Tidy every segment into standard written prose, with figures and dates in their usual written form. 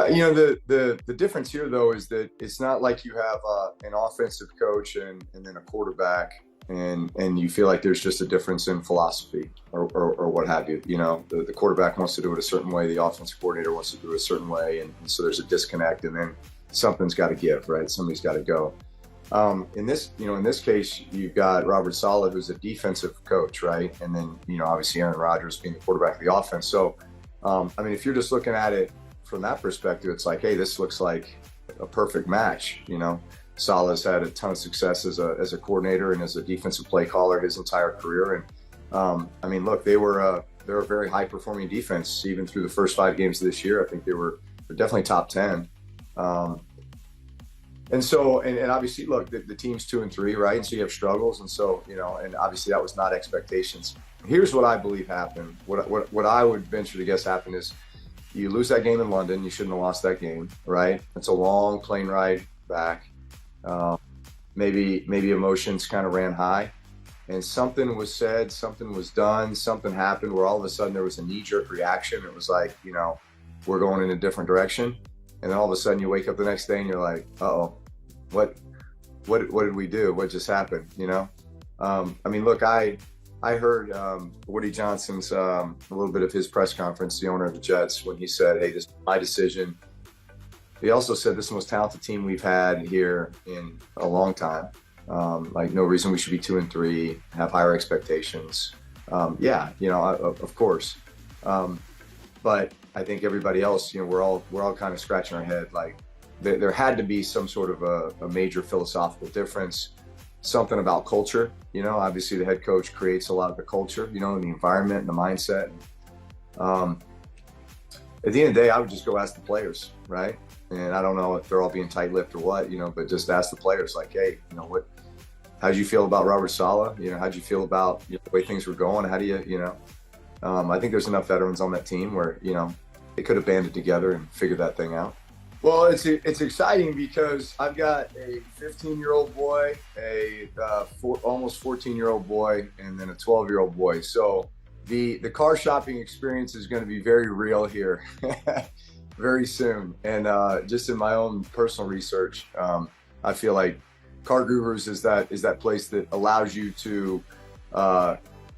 Yeah, the difference here though is that it's not like you have an offensive coach and then a quarterback, and you feel like there's just a difference in philosophy or what have you. The quarterback wants to do it a certain way, the offensive coordinator wants to do it a certain way, and so there's a disconnect, and then something's got to give, right? Somebody's got to go. In this case, you've got Robert Saleh, who's a defensive coach, right? And then, obviously Aaron Rodgers being the quarterback of the offense. So, if you're just looking at it from that perspective, it's like, hey, this looks like a perfect match. Saleh's had a ton of success as a coordinator and as a defensive play caller his entire career. And look, they're a very high performing defense even through the first 5 games of this year. I think they're definitely top 10. And so, and obviously, look, the team's 2-3, right? And so you have struggles, and so and obviously that was not expectations. Here's what I believe happened. What I would venture to guess happened is you lose that game in London. You shouldn't have lost that game, right? It's a long plane ride back. Maybe emotions kind of ran high, and something was said, something was done, something happened where all of a sudden there was a knee-jerk reaction. It was like, we're going in a different direction. And then all of a sudden you wake up the next day and you're like, uh-oh, what did we do? What just happened? Look, I heard Woody Johnson's a little bit of his press conference, the owner of the Jets, when he said, hey, this is my decision. He also said this is the most talented team we've had here in a long time. No reason we should be 2-3, have higher expectations. Of course. But I think everybody else, we're all kind of scratching our head. Like there had to be some sort of a major philosophical difference, something about culture. Obviously the head coach creates a lot of the culture, and the environment and the mindset. At the end of the day, I would just go ask the players, right? And I don't know if they're all being tight-lipped or what, but just ask the players, like, hey, how'd you feel about Robert Saleh? How'd you feel about the way things were going? How do you, I think there's enough veterans on that team where, they could have banded together and figured that thing out. Well, it's exciting because I've got a 15-year-old boy, almost 14-year-old boy, and then a 12-year-old boy. So the car shopping experience is going to be very real here very soon. And just in my own personal research, I feel like Car Gurus is that place that allows you to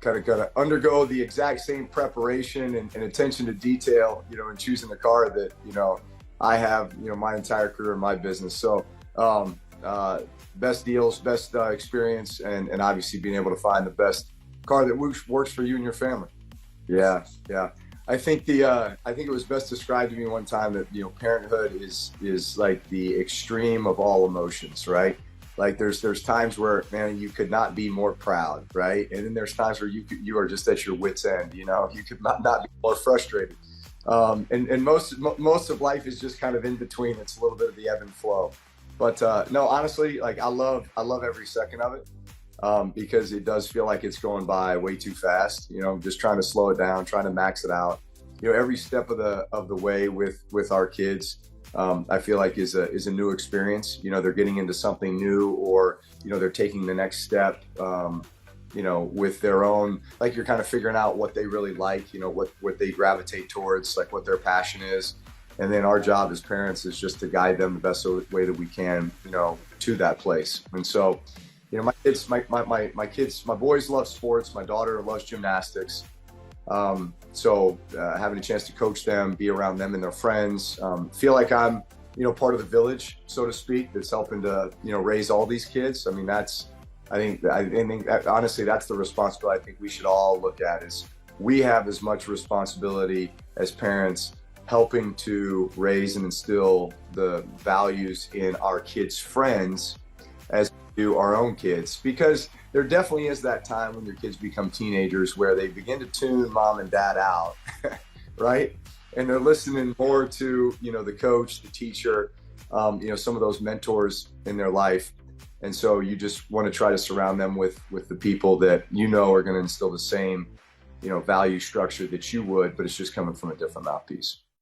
kind of undergo the exact same preparation and attention to detail, in choosing the car that, I have, my entire career in my business. So best deals, best experience, and obviously being able to find the best car that works for you and your family. Yeah. I think it was best described to me one time that, parenthood is like the extreme of all emotions, right? Like there's times where, man, you could not be more proud, right? And then there's times where you are just at your wit's end, you could not be more frustrated. And most of life is just kind of in between. It's a little bit of the ebb and flow. But no, honestly, like I love every second of it because it does feel like it's going by way too fast. Just trying to slow it down, trying to max it out. Every step of the way with our kids. I feel like is a new experience. They're getting into something new, or they're taking the next step. With their own, like you're kind of figuring out what they really like. What they gravitate towards, like what their passion is. And then our job as parents is just to guide them the best way that we can, to that place. And so, my kids, my boys love sports. My daughter loves gymnastics. So having a chance to coach them, be around them and their friends, feel like I'm, part of the village, so to speak, that's helping to, raise all these kids. I think honestly, that's the responsibility I think we should all look at is we have as much responsibility as parents helping to raise and instill the values in our kids' friends as we do our own kids, because there definitely is that time when your kids become teenagers where they begin to tune mom and dad out, right? And they're listening more to, the coach, the teacher, some of those mentors in their life. And so you just want to try to surround them with the people that are going to instill the same, value structure that you would, but it's just coming from a different mouthpiece.